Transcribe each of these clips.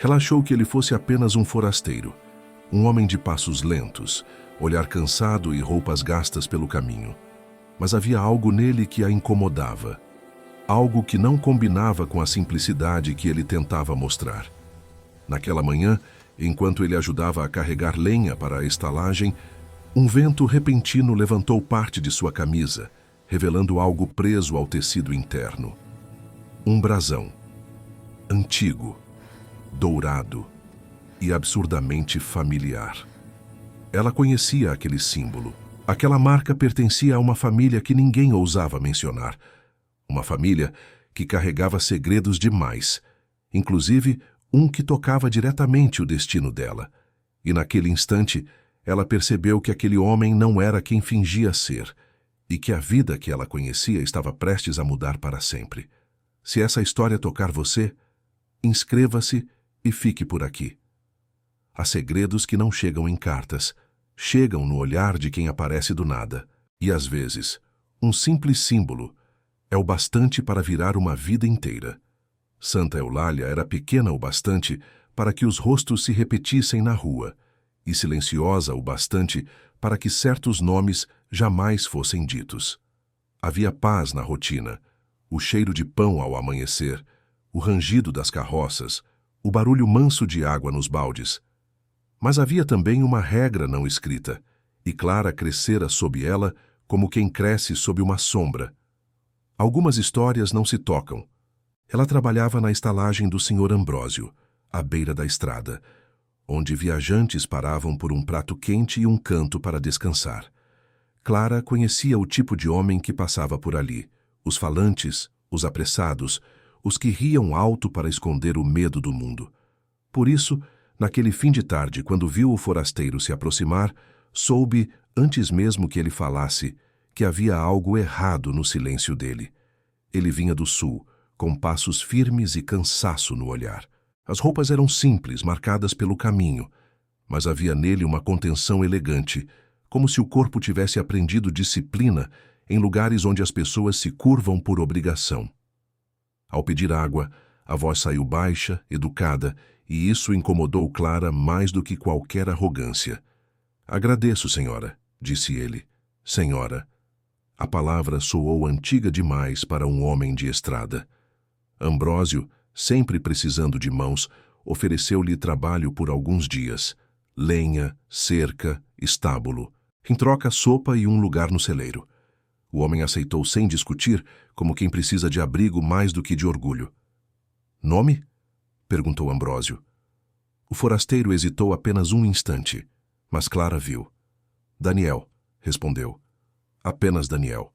Ela achou que ele fosse apenas um forasteiro, um homem de passos lentos, olhar cansado e roupas gastas pelo caminho. Mas havia algo nele que a incomodava, algo que não combinava com a simplicidade que ele tentava mostrar. Naquela manhã, enquanto ele ajudava a carregar lenha para a estalagem, um vento repentino levantou parte de sua camisa, revelando algo preso ao tecido interno. Um brasão, antigo, dourado e absurdamente familiar. Ela conhecia aquele símbolo. Aquela marca pertencia a uma família que ninguém ousava mencionar. Uma família que carregava segredos demais, inclusive um que tocava diretamente o destino dela. E naquele instante, ela percebeu que aquele homem não era quem fingia ser, e que a vida que ela conhecia estava prestes a mudar para sempre. Se essa história tocar você, inscreva-se e fique por aqui. Há segredos que não chegam em cartas, chegam no olhar de quem aparece do nada. E às vezes, um simples símbolo é o bastante para virar uma vida inteira. Santa Eulália era pequena o bastante para que os rostos se repetissem na rua, e silenciosa o bastante para que certos nomes jamais fossem ditos. Havia paz na rotina, o cheiro de pão ao amanhecer, o rangido das carroças, o barulho manso de água nos baldes. Mas havia também uma regra não escrita, e Clara crescera sob ela como quem cresce sob uma sombra. Algumas histórias não se tocam. Ela trabalhava na estalagem do Sr. Ambrósio, à beira da estrada, onde viajantes paravam por um prato quente e um canto para descansar. Clara conhecia o tipo de homem que passava por ali, os falantes, os apressados, os que riam alto para esconder o medo do mundo. Por isso, naquele fim de tarde, quando viu o forasteiro se aproximar, soube, antes mesmo que ele falasse, que havia algo errado no silêncio dele. Ele vinha do sul, com passos firmes e cansaço no olhar. As roupas eram simples, marcadas pelo caminho, mas havia nele uma contenção elegante, como se o corpo tivesse aprendido disciplina em lugares onde as pessoas se curvam por obrigação. Ao pedir água, a voz saiu baixa, educada, e isso incomodou Clara mais do que qualquer arrogância. "Agradeço, senhora", disse ele. "Senhora." A palavra soou antiga demais para um homem de estrada. Ambrósio, sempre precisando de mãos, ofereceu-lhe trabalho por alguns dias. Lenha, cerca, estábulo. Em troca, sopa e um lugar no celeiro. O homem aceitou sem discutir, como quem precisa de abrigo mais do que de orgulho. "Nome?" perguntou Ambrósio. O forasteiro hesitou apenas um instante, mas Clara viu. "Daniel", respondeu. "Apenas Daniel."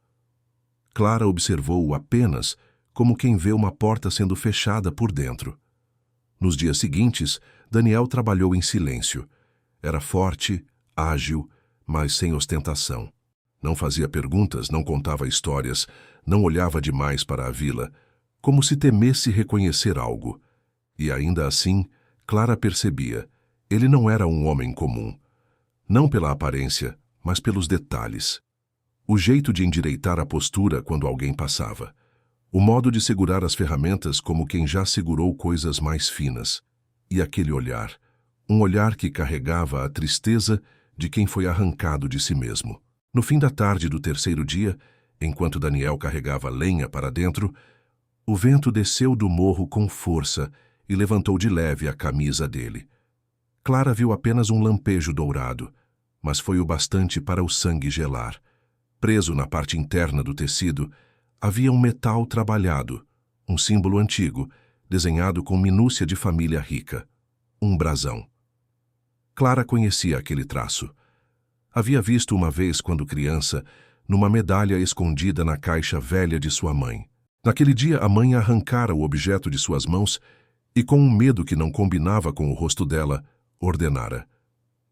Clara observou-o apenas como quem vê uma porta sendo fechada por dentro. Nos dias seguintes, Daniel trabalhou em silêncio. Era forte, ágil, mas sem ostentação. Não fazia perguntas, não contava histórias, não olhava demais para a vila, como se temesse reconhecer algo. E ainda assim, Clara percebia, ele não era um homem comum. Não pela aparência, mas pelos detalhes. O jeito de endireitar a postura quando alguém passava. O modo de segurar as ferramentas como quem já segurou coisas mais finas. E aquele olhar, um olhar que carregava a tristeza de quem foi arrancado de si mesmo. No fim da tarde do terceiro dia, enquanto Daniel carregava lenha para dentro, o vento desceu do morro com força e levantou de leve a camisa dele. Clara viu apenas um lampejo dourado, mas foi o bastante para o sangue gelar. Preso na parte interna do tecido, havia um metal trabalhado, um símbolo antigo, desenhado com minúcia de família rica. Um brasão. Clara conhecia aquele traço. Havia visto uma vez, quando criança, numa medalha escondida na caixa velha de sua mãe. Naquele dia, a mãe arrancara o objeto de suas mãos e, com um medo que não combinava com o rosto dela, ordenara: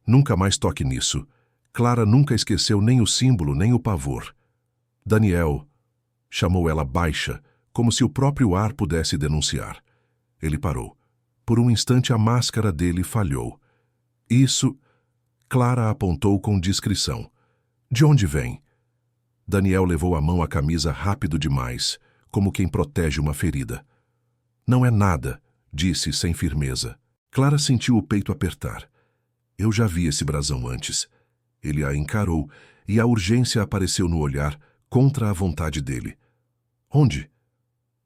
"Nunca mais toque nisso." Clara nunca esqueceu nem o símbolo, nem o pavor. "Daniel", chamou ela baixa, como se o próprio ar pudesse denunciar. Ele parou. Por um instante a máscara dele falhou. "Isso..." Clara apontou com discrição. "De onde vem?" Daniel levou a mão à camisa rápido demais, como quem protege uma ferida. "Não é nada", disse sem firmeza. Clara sentiu o peito apertar. Eu já vi esse brasão antes. Ele a encarou e a urgência apareceu no olhar, contra a vontade dele. Onde?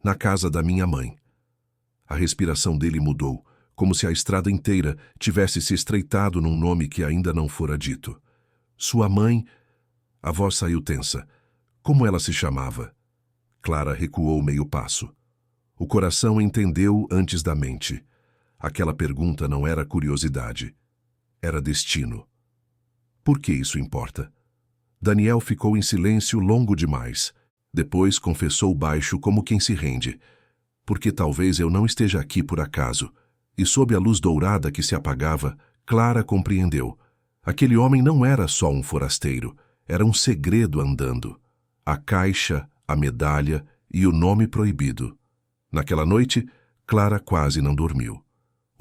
Na casa da minha mãe. A respiração dele mudou, como se a estrada inteira tivesse se estreitado num nome que ainda não fora dito. Sua mãe... A voz saiu tensa. Como ela se chamava? Clara recuou meio passo. O coração entendeu antes da mente. Aquela pergunta não era curiosidade. Era destino. Por que isso importa? Daniel ficou em silêncio longo demais. Depois confessou baixo como quem se rende. Porque talvez eu não esteja aqui por acaso. E sob a luz dourada que se apagava, Clara compreendeu. Aquele homem não era só um forasteiro. Era um segredo andando. A caixa, a medalha e o nome proibido. Naquela noite, Clara quase não dormiu.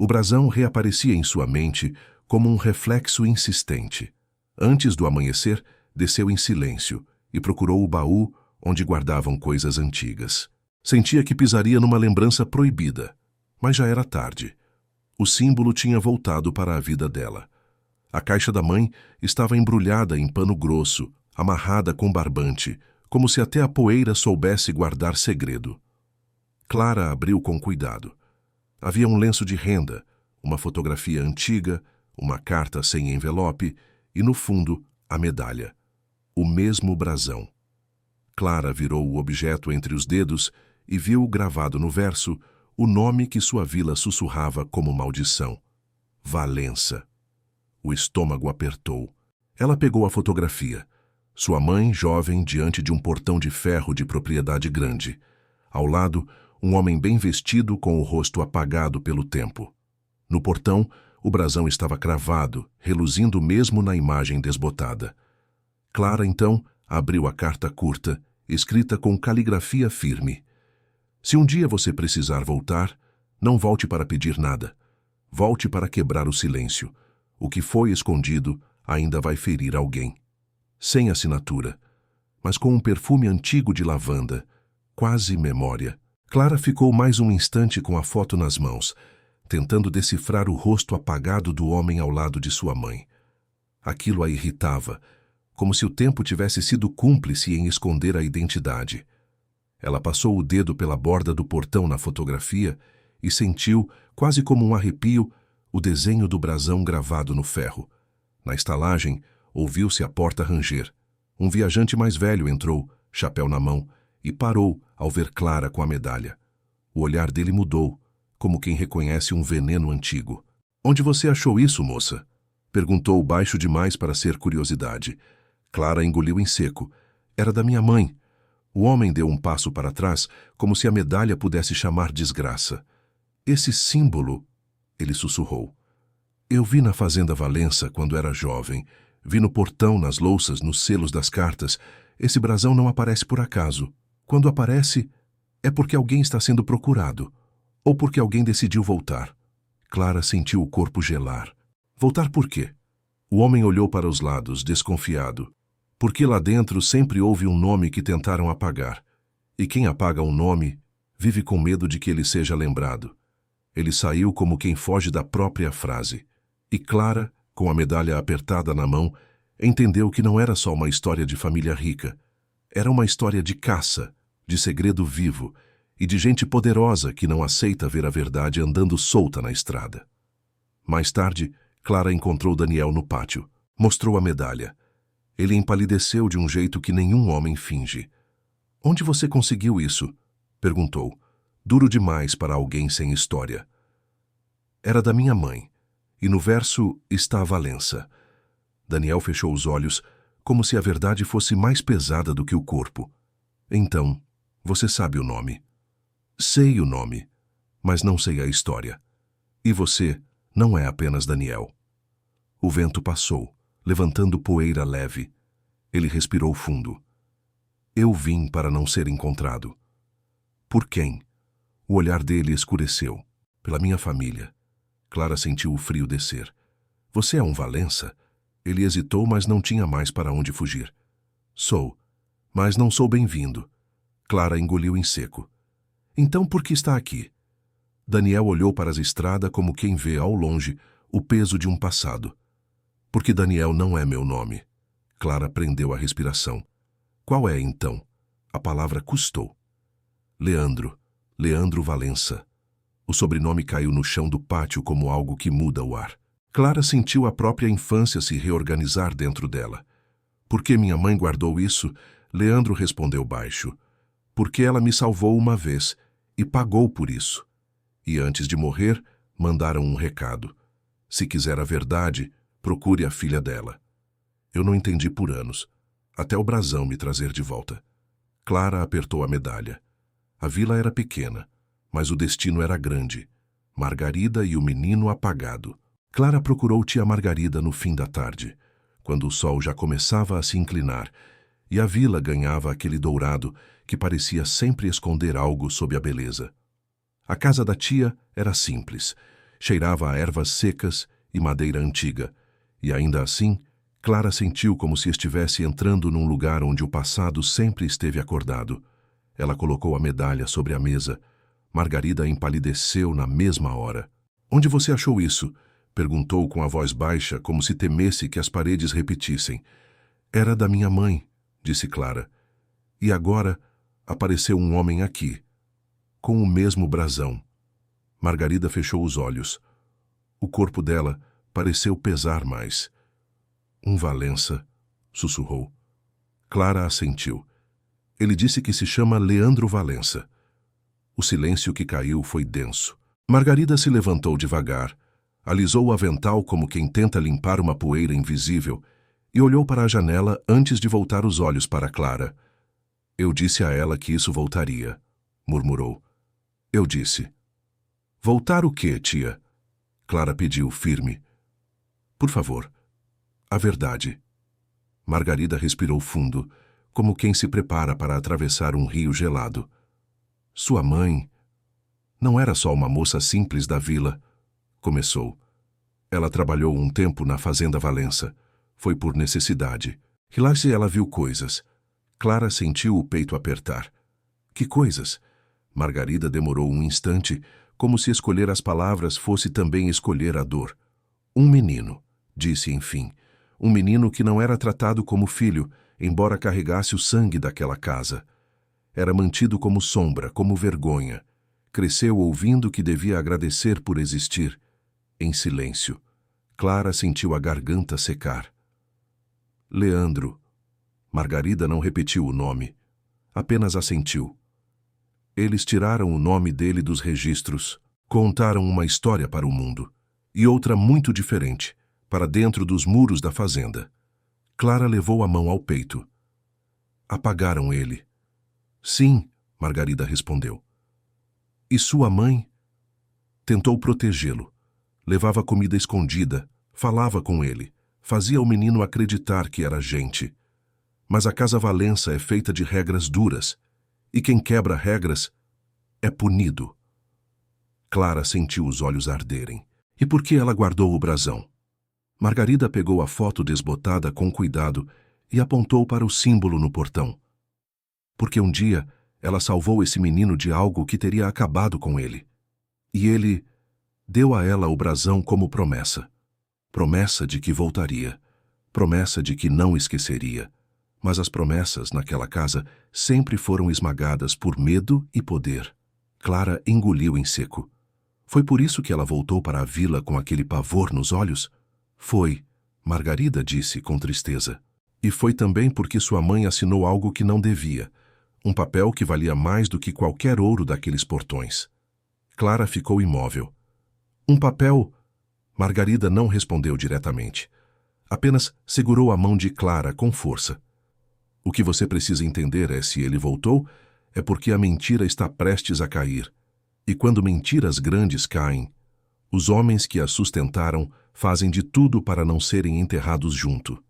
O brasão reaparecia em sua mente como um reflexo insistente. Antes do amanhecer, desceu em silêncio e procurou o baú onde guardavam coisas antigas. Sentia que pisaria numa lembrança proibida, mas já era tarde. O símbolo tinha voltado para a vida dela. A caixa da mãe estava embrulhada em pano grosso, amarrada com barbante, como se até a poeira soubesse guardar segredo. Clara abriu com cuidado. Havia um lenço de renda, uma fotografia antiga, uma carta sem envelope e, no fundo, a medalha. O mesmo brasão. Clara virou o objeto entre os dedos e viu gravado no verso o nome que sua vila sussurrava como maldição. Valença. O estômago apertou. Ela pegou a fotografia. Sua mãe, jovem, diante de um portão de ferro de propriedade grande. Ao lado, um homem bem vestido com o rosto apagado pelo tempo. No portão, o brasão estava cravado, reluzindo mesmo na imagem desbotada. Clara, então, abriu a carta curta, escrita com caligrafia firme. Se um dia você precisar voltar, não volte para pedir nada. Volte para quebrar o silêncio. O que foi escondido ainda vai ferir alguém. Sem assinatura, mas com um perfume antigo de lavanda, quase memória. Clara ficou mais um instante com a foto nas mãos, tentando decifrar o rosto apagado do homem ao lado de sua mãe. Aquilo a irritava, como se o tempo tivesse sido cúmplice em esconder a identidade. Ela passou o dedo pela borda do portão na fotografia e sentiu, quase como um arrepio, o desenho do brasão gravado no ferro. Na estalagem, ouviu-se a porta ranger. Um viajante mais velho entrou, chapéu na mão, e parou ao ver Clara com a medalha. O olhar dele mudou, como quem reconhece um veneno antigo. "Onde você achou isso, moça?" Perguntou baixo demais para ser curiosidade. Clara engoliu em seco. "Era da minha mãe." O homem deu um passo para trás, como se a medalha pudesse chamar desgraça. "Esse símbolo..." ele sussurrou. "Eu vi na fazenda Valença quando era jovem. Vi no portão, nas louças, nos selos das cartas. Esse brasão não aparece por acaso. Quando aparece, é porque alguém está sendo procurado. Ou porque alguém decidiu voltar." Clara sentiu o corpo gelar. "Voltar por quê?" O homem olhou para os lados, desconfiado. "Porque lá dentro sempre houve um nome que tentaram apagar. E quem apaga um nome, vive com medo de que ele seja lembrado." Ele saiu como quem foge da própria frase. E Clara, com a medalha apertada na mão, entendeu que não era só uma história de família rica. Era uma história de caça, de segredo vivo e de gente poderosa que não aceita ver a verdade andando solta na estrada. Mais tarde, Clara encontrou Daniel no pátio. Mostrou a medalha. Ele empalideceu de um jeito que nenhum homem finge. "Onde você conseguiu isso?" perguntou. Duro demais para alguém sem história. "Era da minha mãe. E no verso está a Valença." Daniel fechou os olhos, como se a verdade fosse mais pesada do que o corpo. "Então, você sabe o nome." "Sei o nome, mas não sei a história. E você não é apenas Daniel." O vento passou, levantando poeira leve. Ele respirou fundo. "Eu vim para não ser encontrado." "Por quem?" O olhar dele escureceu. "Pela minha família." Clara sentiu o frio descer. "Você é um Valença?" Ele hesitou, mas não tinha mais para onde fugir. "Sou, mas não sou bem-vindo." Clara engoliu em seco. "Então por que está aqui?" Daniel olhou para a estrada como quem vê ao longe o peso de um passado. Porque Daniel não é meu nome. Clara prendeu a respiração. Qual é, então? A palavra custou. Leandro. Leandro Valença. O sobrenome caiu no chão do pátio como algo que muda o ar. Clara sentiu a própria infância se reorganizar dentro dela. Por que minha mãe guardou isso? Leandro respondeu baixo. Porque ela me salvou uma vez e pagou por isso. E antes de morrer, mandaram um recado. Se quiser a verdade, procure a filha dela. Eu não entendi por anos, até o brasão me trazer de volta. Clara apertou a medalha. A vila era pequena, mas o destino era grande. Margarida e o menino apagado. Clara procurou tia Margarida no fim da tarde, quando o sol já começava a se inclinar, e a vila ganhava aquele dourado que parecia sempre esconder algo sob a beleza. A casa da tia era simples, cheirava a ervas secas e madeira antiga, e ainda assim, Clara sentiu como se estivesse entrando num lugar onde o passado sempre esteve acordado. Ela colocou a medalha sobre a mesa. Margarida empalideceu na mesma hora. Onde você achou isso? Perguntou com a voz baixa, como se temesse que as paredes repetissem. Era da minha mãe, disse Clara. E agora apareceu um homem aqui, com o mesmo brasão. Margarida fechou os olhos. O corpo dela pareceu pesar mais. Um Valença, sussurrou. Clara assentiu. Ele disse que se chama Leandro Valença. O silêncio que caiu foi denso. Margarida se levantou devagar, alisou o avental como quem tenta limpar uma poeira invisível e olhou para a janela antes de voltar os olhos para Clara. Eu disse a ela que isso voltaria, murmurou. Eu disse. Voltar o quê, tia? Clara pediu, firme. Por favor, a verdade. Margarida respirou fundo, como quem se prepara para atravessar um rio gelado. Sua mãe não era só uma moça simples da vila, começou. Ela trabalhou um tempo na fazenda Valença. Foi por necessidade. E lá se ela viu coisas. Clara sentiu o peito apertar. Que coisas? Margarida demorou um instante, como se escolher as palavras fosse também escolher a dor. Um menino, disse enfim. Um menino que não era tratado como filho, embora carregasse o sangue daquela casa. Era mantido como sombra, como vergonha. Cresceu ouvindo que devia agradecer por existir. Em silêncio. Clara sentiu a garganta secar. Leandro. Margarida não repetiu o nome. Apenas assentiu. Eles tiraram o nome dele dos registros. Contaram uma história para o mundo. E outra muito diferente, para dentro dos muros da fazenda. Clara levou a mão ao peito. Apagaram ele. Sim, Margarida respondeu. E sua mãe? Tentou protegê-lo. Levava comida escondida, falava com ele, fazia o menino acreditar que era gente. Mas a casa Valença é feita de regras duras, e quem quebra regras é punido. Clara sentiu os olhos arderem. E por que ela guardou o brasão? Margarida pegou a foto desbotada com cuidado e apontou para o símbolo no portão. Porque um dia ela salvou esse menino de algo que teria acabado com ele. E ele deu a ela o brasão como promessa. Promessa de que voltaria. Promessa de que não esqueceria. Mas as promessas naquela casa sempre foram esmagadas por medo e poder. Clara engoliu em seco. Foi por isso que ela voltou para a vila com aquele pavor nos olhos? Foi, Margarida disse com tristeza. E foi também porque sua mãe assinou algo que não devia. Um papel que valia mais do que qualquer ouro daqueles portões. Clara ficou imóvel. Um papel? Margarida não respondeu diretamente. Apenas segurou a mão de Clara com força. O que você precisa entender é se ele voltou, é porque a mentira está prestes a cair. E quando mentiras grandes caem, os homens que a sustentaram fazem de tudo para não serem enterrados junto.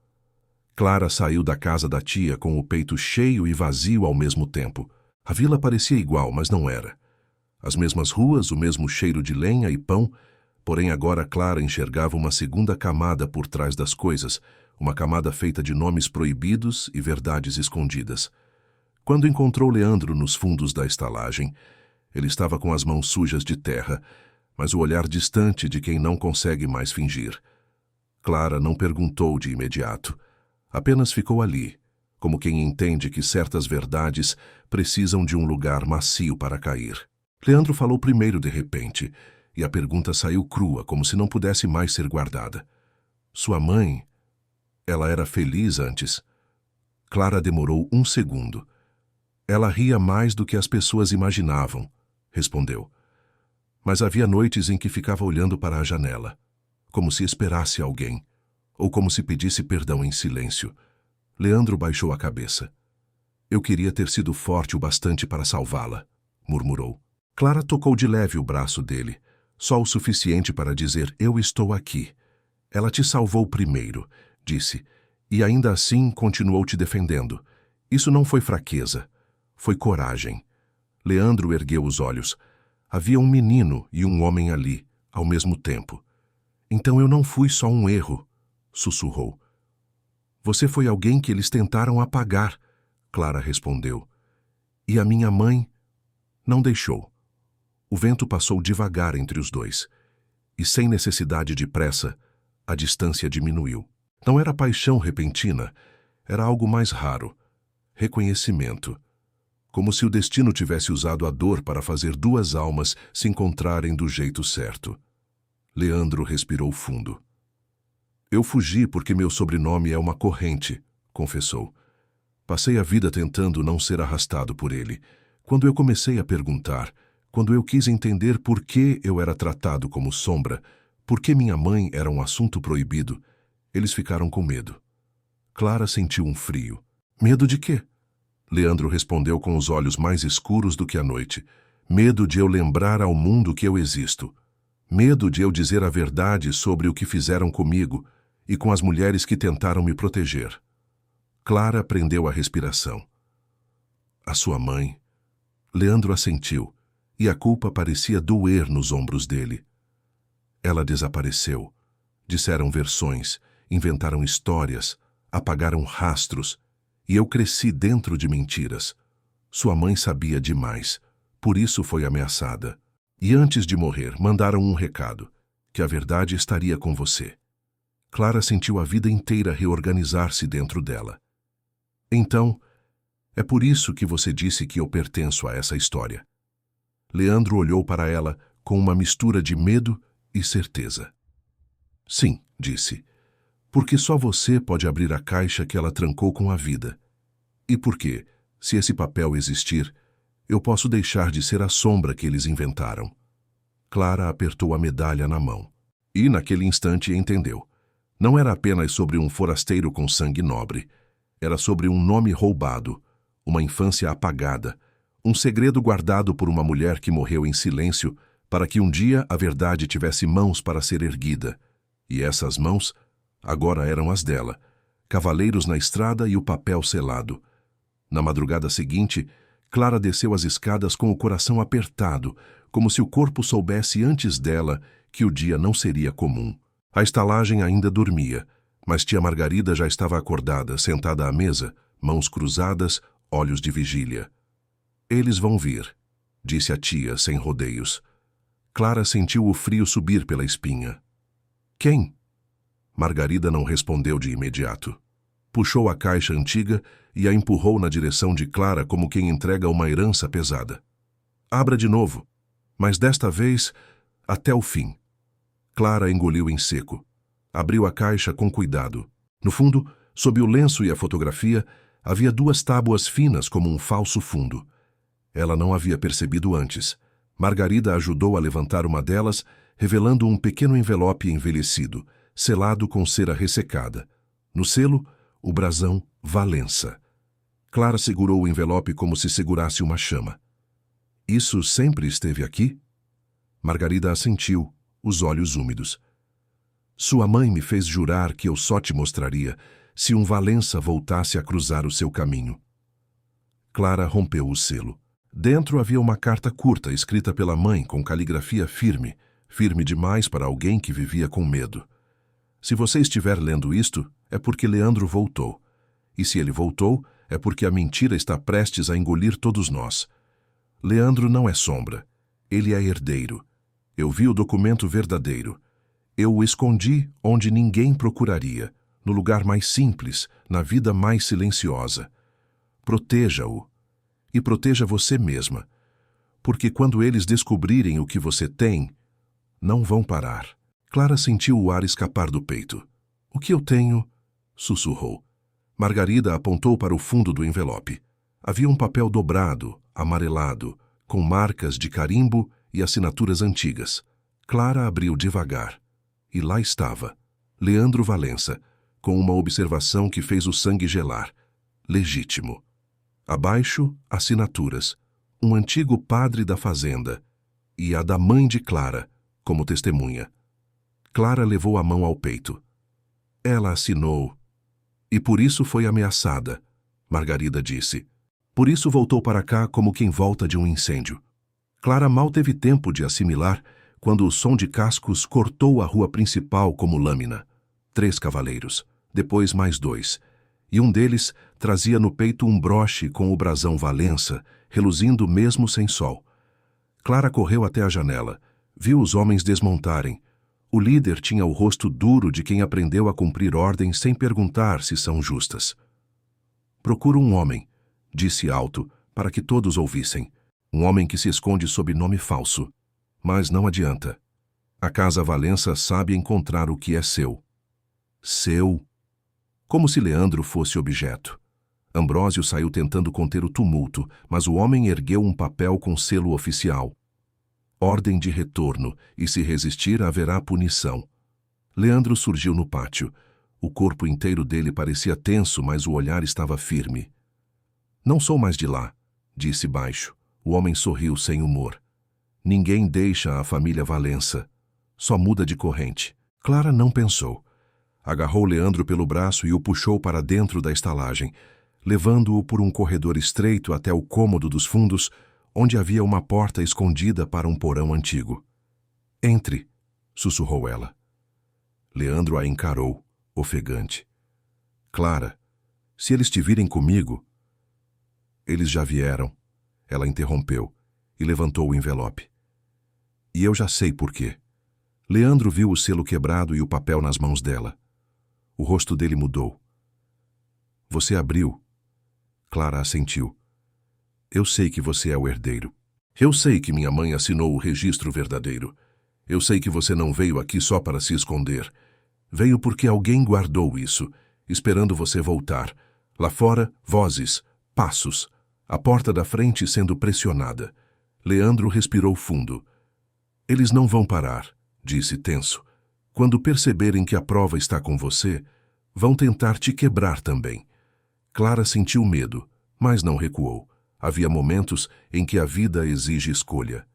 Clara saiu da casa da tia com o peito cheio e vazio ao mesmo tempo. A vila parecia igual, mas não era. As mesmas ruas, o mesmo cheiro de lenha e pão, porém agora Clara enxergava uma segunda camada por trás das coisas, uma camada feita de nomes proibidos e verdades escondidas. Quando encontrou Leandro nos fundos da estalagem, Ele estava com as mãos sujas de terra, mas o olhar distante de quem não consegue mais fingir. Clara não perguntou de imediato. Apenas ficou ali, como quem entende que certas verdades precisam de um lugar macio para cair. Leandro falou primeiro de repente, e a pergunta saiu crua, como se não pudesse mais ser guardada. Sua mãe, ela era feliz antes? Clara demorou um segundo. Ela ria mais do que as pessoas imaginavam, respondeu. Mas havia noites em que ficava olhando para a janela, como se esperasse alguém, ou como se pedisse perdão em silêncio. Leandro baixou a cabeça. Eu queria ter sido forte o bastante para salvá-la, murmurou. Clara tocou de leve o braço dele, só o suficiente para dizer, eu estou aqui. Ela te salvou primeiro, disse, e ainda assim continuou te defendendo. Isso não foi fraqueza, foi coragem. Leandro ergueu os olhos. Havia um menino e um homem ali, ao mesmo tempo. Então eu não fui só um erro, sussurrou. Você foi alguém que eles tentaram apagar, Clara respondeu. E a minha mãe não deixou. O vento passou devagar entre os dois, e sem necessidade de pressa, a distância diminuiu. Não era paixão repentina, era algo mais raro, reconhecimento. Como se o destino tivesse usado a dor para fazer duas almas se encontrarem do jeito certo. Leandro respirou fundo. Eu fugi porque meu sobrenome é uma corrente, confessou. Passei a vida tentando não ser arrastado por ele. Quando eu comecei a perguntar, quando eu quis entender por que eu era tratado como sombra, por que minha mãe era um assunto proibido, eles ficaram com medo. Clara sentiu um frio. Medo de quê? Leandro respondeu com os olhos mais escuros do que a noite. Medo de eu lembrar ao mundo que eu existo. Medo de eu dizer a verdade sobre o que fizeram comigo e com as mulheres que tentaram me proteger. Clara prendeu a respiração. A sua mãe. Leandro assentiu, e a culpa parecia doer nos ombros dele. Ela desapareceu. Disseram versões, inventaram histórias, apagaram rastros, e eu cresci dentro de mentiras. Sua mãe sabia demais, por isso foi ameaçada. E antes de morrer, mandaram um recado, que a verdade estaria com você. Clara sentiu a vida inteira reorganizar-se dentro dela. Então, é por isso que você disse que eu pertenço a essa história. Leandro olhou para ela com uma mistura de medo e certeza. Sim, disse, porque só você pode abrir a caixa que ela trancou com a vida. E porque, se esse papel existir, eu posso deixar de ser a sombra que eles inventaram. Clara apertou a medalha na mão. E, naquele instante, entendeu. Não era apenas sobre um forasteiro com sangue nobre. Era sobre um nome roubado, uma infância apagada, um segredo guardado por uma mulher que morreu em silêncio para que um dia a verdade tivesse mãos para ser erguida. E essas mãos agora eram as dela, cavaleiros na estrada e o papel selado. Na madrugada seguinte, Clara desceu as escadas com o coração apertado, como se o corpo soubesse antes dela que o dia não seria comum. A estalagem ainda dormia, mas tia Margarida já estava acordada, sentada à mesa, mãos cruzadas, olhos de vigília. Eles vão vir, disse a tia, sem rodeios. Clara sentiu o frio subir pela espinha. Quem? Margarida não respondeu de imediato. Puxou a caixa antiga e a empurrou na direção de Clara como quem entrega uma herança pesada. Abra de novo, mas desta vez até o fim. Clara engoliu em seco. Abriu a caixa com cuidado. No fundo, sob o lenço e a fotografia, havia duas tábuas finas como um falso fundo. Ela não havia percebido antes. Margarida ajudou a levantar uma delas, revelando um pequeno envelope envelhecido, selado com cera ressecada. No selo, o brasão Valença. Clara segurou o envelope como se segurasse uma chama. Isso sempre esteve aqui? Margarida assentiu, os olhos úmidos. Sua mãe me fez jurar que eu só te mostraria se um Valença voltasse a cruzar o seu caminho. Clara rompeu o selo. Dentro havia uma carta curta escrita pela mãe com caligrafia firme, firme demais para alguém que vivia com medo. Se você estiver lendo isto, é porque Leandro voltou. E se ele voltou, é porque a mentira está prestes a engolir todos nós. Leandro não é sombra. Ele é herdeiro. Eu vi o documento verdadeiro. Eu o escondi onde ninguém procuraria, no lugar mais simples, na vida mais silenciosa. Proteja-o. E proteja você mesma. Porque quando eles descobrirem o que você tem, não vão parar. Clara sentiu o ar escapar do peito. O que eu tenho? Sussurrou. Margarida apontou para o fundo do envelope. Havia um papel dobrado, amarelado, com marcas de carimbo e assinaturas antigas. Clara abriu devagar. E lá estava. Leandro Valença, com uma observação que fez o sangue gelar. Legítimo. Abaixo, assinaturas. Um antigo padre da fazenda. E a da mãe de Clara, como testemunha. Clara levou a mão ao peito. Ela assinou. E por isso foi ameaçada, Margarida disse. Por isso voltou para cá como quem volta de um incêndio. Clara mal teve tempo de assimilar quando o som de cascos cortou a rua principal como lâmina. 3 cavaleiros, depois mais 2, e um deles trazia no peito um broche com o brasão Valença, reluzindo mesmo sem sol. Clara correu até a janela, viu os homens desmontarem. O líder tinha o rosto duro de quem aprendeu a cumprir ordens sem perguntar se são justas. Procuro um homem, disse alto, para que todos ouvissem. Um homem que se esconde sob nome falso. Mas não adianta. A Casa Valença sabe encontrar o que é seu. Seu? Como se Leandro fosse objeto. Ambrósio saiu tentando conter o tumulto, mas o homem ergueu um papel com selo oficial. Ordem de retorno, e se resistir haverá punição. Leandro surgiu no pátio. O corpo inteiro dele parecia tenso, mas o olhar estava firme. Não sou mais de lá, disse baixo. O homem sorriu sem humor. Ninguém deixa a família Valença. Só muda de corrente. Clara não pensou. Agarrou Leandro pelo braço e o puxou para dentro da estalagem, levando-o por um corredor estreito até o cômodo dos fundos, onde havia uma porta escondida para um porão antigo. Entre, sussurrou ela. Leandro a encarou, ofegante. Clara, se eles te virem comigo... Eles já vieram, ela interrompeu e levantou o envelope. E eu já sei por quê. Leandro viu o selo quebrado e o papel nas mãos dela. O rosto dele mudou. Você abriu. Clara assentiu. Eu sei que você é o herdeiro. Eu sei que minha mãe assinou o registro verdadeiro. Eu sei que você não veio aqui só para se esconder. Veio porque alguém guardou isso, esperando você voltar. Lá fora, vozes, passos, a porta da frente sendo pressionada. Leandro respirou fundo. Eles não vão parar, disse tenso. Quando perceberem que a prova está com você, vão tentar te quebrar também. Clara sentiu medo, mas não recuou. Havia momentos em que a vida exige escolha.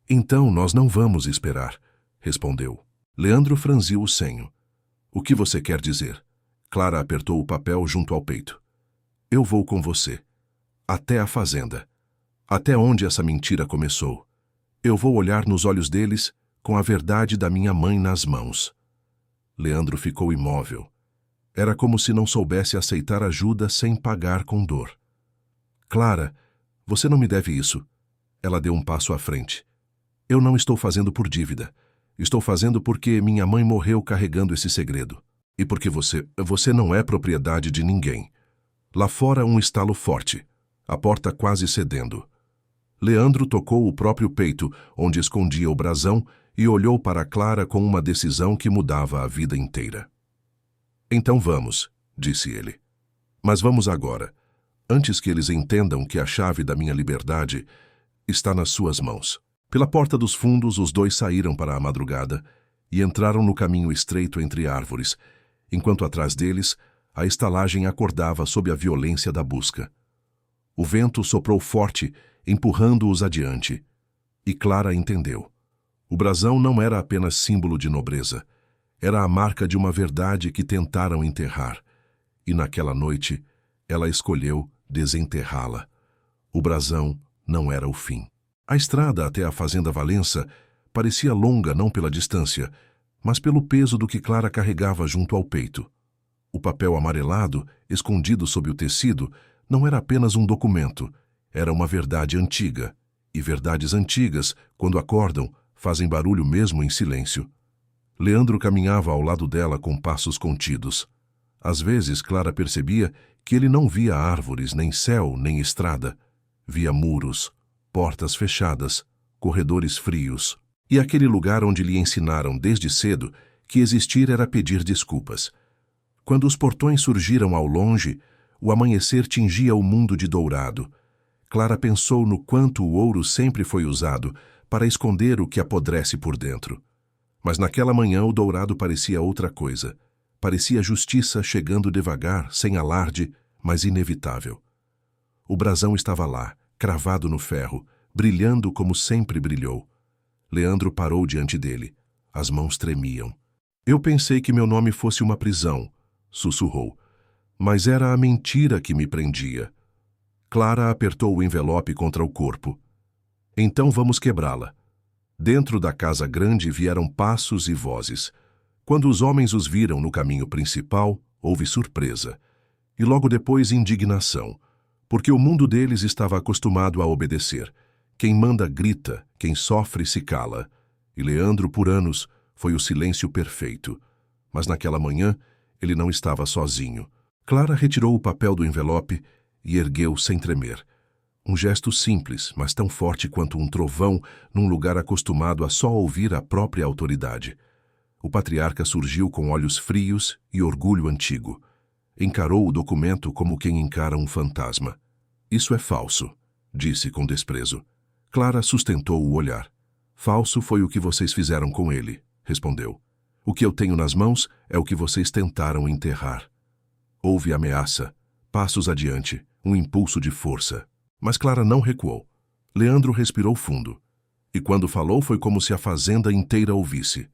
Então nós não vamos esperar, respondeu. Leandro franziu o senho. O que você quer dizer? Clara apertou o papel junto ao peito. Eu vou com você. Até a fazenda. Até onde essa mentira começou. Eu vou olhar nos olhos deles com a verdade da minha mãe nas mãos. Leandro ficou imóvel. Era como se não soubesse aceitar ajuda sem pagar com dor. Clara, você não me deve isso. Ela deu um passo à frente. Eu não estou fazendo por dívida. Estou fazendo porque minha mãe morreu carregando esse segredo. E porque você não é propriedade de ninguém. Lá fora um estalo forte. A porta quase cedendo. Leandro tocou o próprio peito, onde escondia o brasão, e olhou para Clara com uma decisão que mudava a vida inteira. Então vamos, disse ele. Mas vamos agora. Antes que eles entendam que a chave da minha liberdade está nas suas mãos. Pela porta dos fundos, os dois saíram para a madrugada e entraram no caminho estreito entre árvores, enquanto atrás deles a estalagem acordava sob a violência da busca. O vento soprou forte, empurrando-os adiante. E Clara entendeu. O brasão não era apenas símbolo de nobreza. Era a marca de uma verdade que tentaram enterrar. E naquela noite, ela escolheu desenterrá-la. O brasão não era o fim. A estrada até a fazenda Valença parecia longa não pela distância, mas pelo peso do que Clara carregava junto ao peito. O papel amarelado, escondido sob o tecido, não era apenas um documento, era uma verdade antiga, E verdades antigas, quando acordam, fazem barulho mesmo em silêncio. Leandro caminhava ao lado dela com passos contidos. Às vezes, Clara percebia que ele não via árvores, nem céu, nem estrada. Via muros, portas fechadas, corredores frios. E aquele lugar onde lhe ensinaram desde cedo que existir era pedir desculpas. Quando os portões surgiram ao longe, o amanhecer tingia o mundo de dourado. Clara pensou no quanto o ouro sempre foi usado para esconder o que apodrece por dentro. Mas naquela manhã o dourado parecia outra coisa. Parecia justiça chegando devagar, sem alarde, mas inevitável. O brasão estava lá, cravado no ferro, brilhando como sempre brilhou. Leandro parou diante dele. As mãos tremiam. Eu pensei que meu nome fosse uma prisão, sussurrou. Mas era a mentira que me prendia. Clara apertou o envelope contra o corpo. Então vamos quebrá-la. Dentro da casa grande vieram passos e vozes. Quando os homens os viram no caminho principal, houve surpresa. E logo depois indignação, porque o mundo deles estava acostumado a obedecer. Quem manda grita, quem sofre se cala. E Leandro, por anos, foi o silêncio perfeito. Mas naquela manhã, ele não estava sozinho. Clara retirou o papel do envelope e ergueu sem tremer. Um gesto simples, mas tão forte quanto um trovão num lugar acostumado a só ouvir a própria autoridade. O patriarca surgiu com olhos frios e orgulho antigo. Encarou o documento como quem encara um fantasma. Isso é falso, disse com desprezo. Clara sustentou o olhar. Falso foi o que vocês fizeram com ele, respondeu. O que eu tenho nas mãos é o que vocês tentaram enterrar. Houve ameaça, passos adiante, um impulso de força. Mas Clara não recuou. Leandro respirou fundo. E quando falou foi como se a fazenda inteira ouvisse.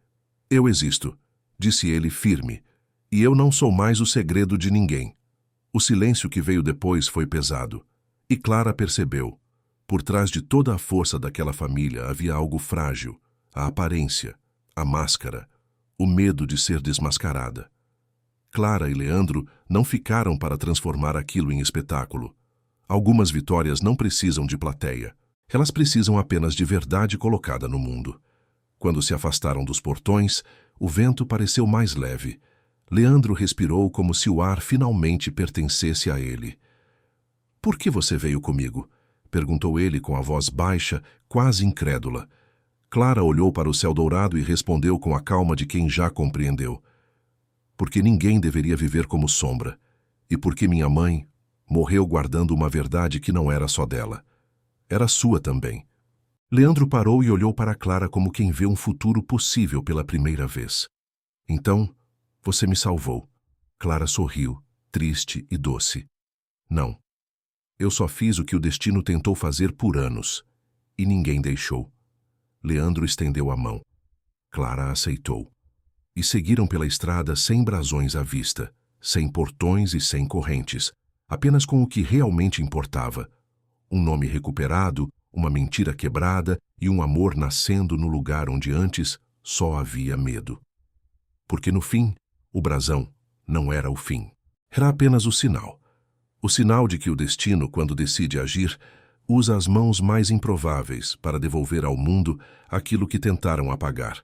Eu existo, disse ele firme, e eu não sou mais o segredo de ninguém. O silêncio que veio depois foi pesado. E Clara percebeu. Por trás de toda a força daquela família havia algo frágil, a aparência, a máscara, o medo de ser desmascarada. Clara e Leandro não ficaram para transformar aquilo em espetáculo. Algumas vitórias não precisam de plateia. Elas precisam apenas de verdade colocada no mundo. Quando se afastaram dos portões, o vento pareceu mais leve. Leandro respirou como se o ar finalmente pertencesse a ele. — Por que você veio comigo? Perguntou ele com a voz baixa, quase incrédula. Clara olhou para o céu dourado e respondeu com a calma de quem já compreendeu. Porque ninguém deveria viver como sombra. E porque minha mãe morreu guardando uma verdade que não era só dela. Era sua também. Leandro parou e olhou para Clara como quem vê um futuro possível pela primeira vez. Então, você me salvou. Clara sorriu, triste e doce. Não. Eu só fiz o que o destino tentou fazer por anos. E ninguém deixou. Leandro estendeu a mão. Clara aceitou. E seguiram pela estrada sem brasões à vista, sem portões e sem correntes, apenas com o que realmente importava. Um nome recuperado, uma mentira quebrada e um amor nascendo no lugar onde antes só havia medo. Porque no fim, o brasão não era o fim. Era apenas o sinal. O sinal de que o destino, quando decide agir, usa as mãos mais improváveis para devolver ao mundo aquilo que tentaram apagar.